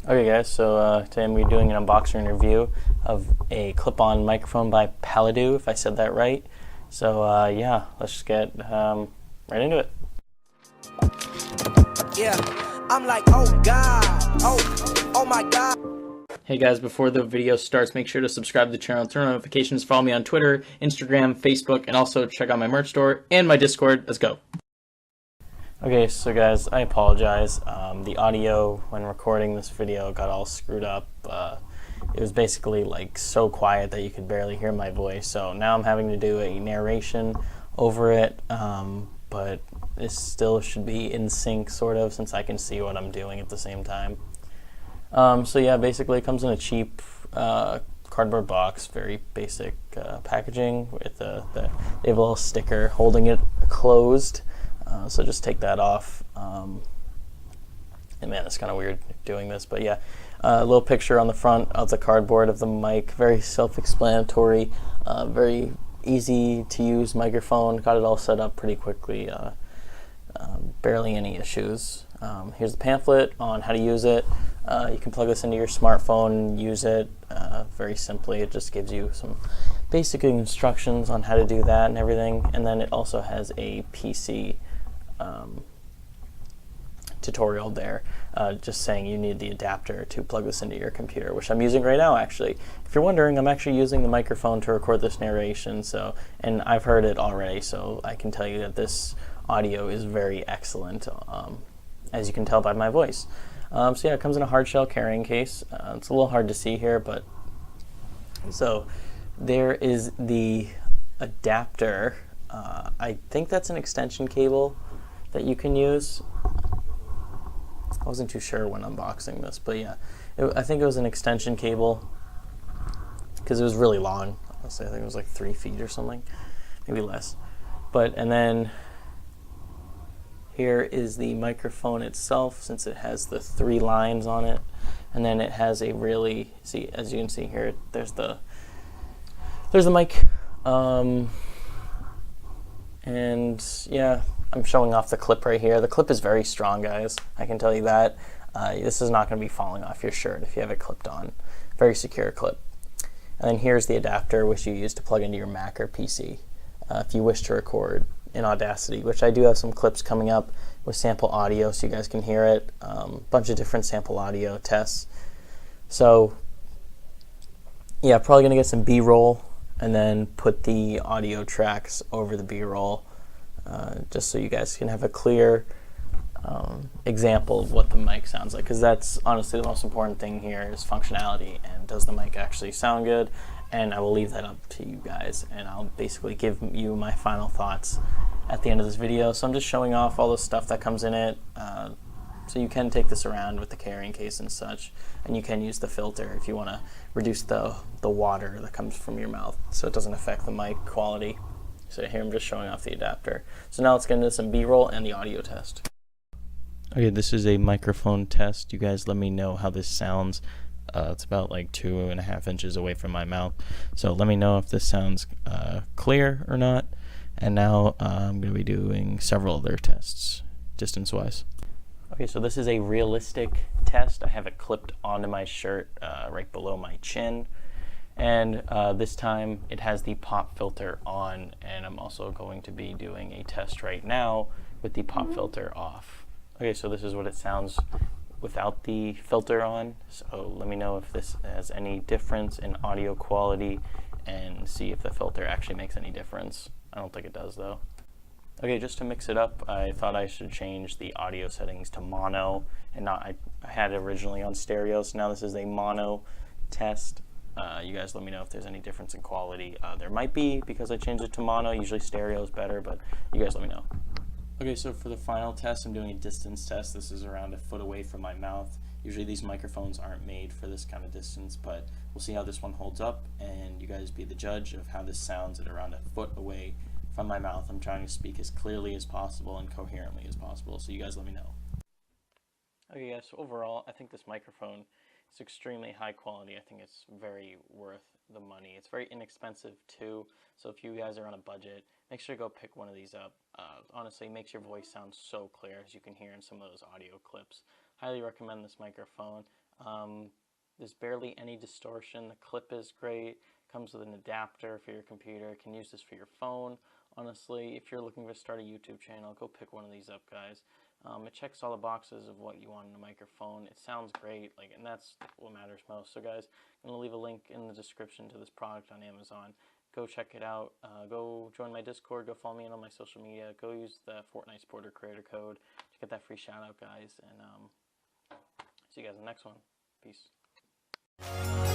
Okay guys, so today I'm going to be doing an unboxing review of a clip-on microphone by Paladou, if I said that right. So yeah, let's just get right into it. Yeah, I'm like, oh God, oh my God. Hey guys, before the video starts, make sure to subscribe to the channel, turn on notifications, follow me on Twitter, Instagram, Facebook, and also check out my merch store and my Discord. Let's go. Okay, so guys, I apologize. The audio when recording this video got all screwed up. It was basically like so quiet that you could barely hear my voice. So now I'm having to do a narration over it, but this still should be in sync, sort of, since I can see what I'm doing at the same time. So yeah, basically it comes in a cheap cardboard box, very basic packaging with they have a little sticker holding it closed. So just take that off. And man, it's kind of weird doing this, but yeah, a little picture on the front of the cardboard of the mic, very self-explanatory, very easy to use microphone. Got it all set up pretty quickly, barely any issues. Here's the pamphlet on how to use it. You can plug this into your smartphone and use it very simply. It just gives you some basic instructions on how to do that and everything. And then it also has a PC tutorial there, just saying you need the adapter to plug this into your computer, which I'm using right now actually. If you're wondering, I'm actually using the microphone to record this narration, and I've heard it already, so I can tell you that this audio is very excellent, as you can tell by my voice. So yeah, it comes in a hard shell carrying case. It's a little hard to see here, but so there is the adapter. I think that's an extension cable that you can use. I wasn't too sure when unboxing this, but yeah, I think it was an extension cable because it was really long. Honestly, I think it was like 3 feet or something, maybe less. And then here is the microphone itself, since it has the 3 lines on it, and then it has a really, as you can see here, there's the mic, and yeah, I'm showing off the clip right here. The clip is very strong, guys. I can tell you that. This is not going to be falling off your shirt if you have it clipped on. Very secure clip. And then here's the adapter, which you use to plug into your Mac or PC if you wish to record in Audacity, which I do have some clips coming up with sample audio so you guys can hear it. Bunch of different sample audio tests. So yeah, probably going to get some B-roll and then put the audio tracks over the B-roll. Just so you guys can have a clear example of what the mic sounds like, because that's honestly the most important thing here is functionality, and does the mic actually sound good? And I will leave that up to you guys, and I'll basically give you my final thoughts at the end of this video. So I'm just showing off all the stuff that comes in it, so you can take this around with the carrying case and such, and you can use the filter if you want to reduce the water that comes from your mouth so it doesn't affect the mic quality. So here I'm just showing off the adapter. So now let's get into some B-roll and the audio test. Okay, this is a microphone test. You guys let me know how this sounds. It's about like 2.5 inches away from my mouth. So let me know if this sounds clear or not. And now I'm going to be doing several other tests, distance-wise. Okay, so this is a realistic test. I have it clipped onto my shirt right below my chin. And this time it has the pop filter on, and I'm also going to be doing a test right now with the pop filter off. Okay, so this is what it sounds without the filter on. So let me know if this has any difference in audio quality and see if the filter actually makes any difference. I don't think it does though. Okay, just to mix it up, I thought I should change the audio settings to mono and not, I had it originally on stereo, so now this is a mono test. You guys let me know if there's any difference in quality. There might be, because I changed it to mono. Usually stereo is better, but you guys let me know. Okay, so for the final test, I'm doing a distance test. This is around 1 foot away from my mouth. Usually these microphones aren't made for this kind of distance, but we'll see how this one holds up, and you guys be the judge of how this sounds at around 1 foot away from my mouth. I'm trying to speak as clearly as possible and coherently as possible, so you guys let me know. Okay guys, so overall, I think this microphone is extremely high quality. I think it's very worth the money. It's very inexpensive too, so if you guys are on a budget, make sure to go pick one of these up. Honestly, it makes your voice sound so clear, as you can hear in some of those audio clips. highly recommend this microphone. There's barely any distortion. The clip is great. Comes with an adapter for your computer. You can use this for your phone. Honestly, if you're looking to start a YouTube channel, go pick one of these up, guys. It checks all the boxes of what you want in a microphone. It sounds great, and that's what matters most. So, guys, I'm gonna leave a link in the description to this product on Amazon. Go check it out. Go join my Discord. Go follow me on all my social media. Go use the Fortnite supporter creator code to get that free shout out, guys. And see you guys in the next one. Peace.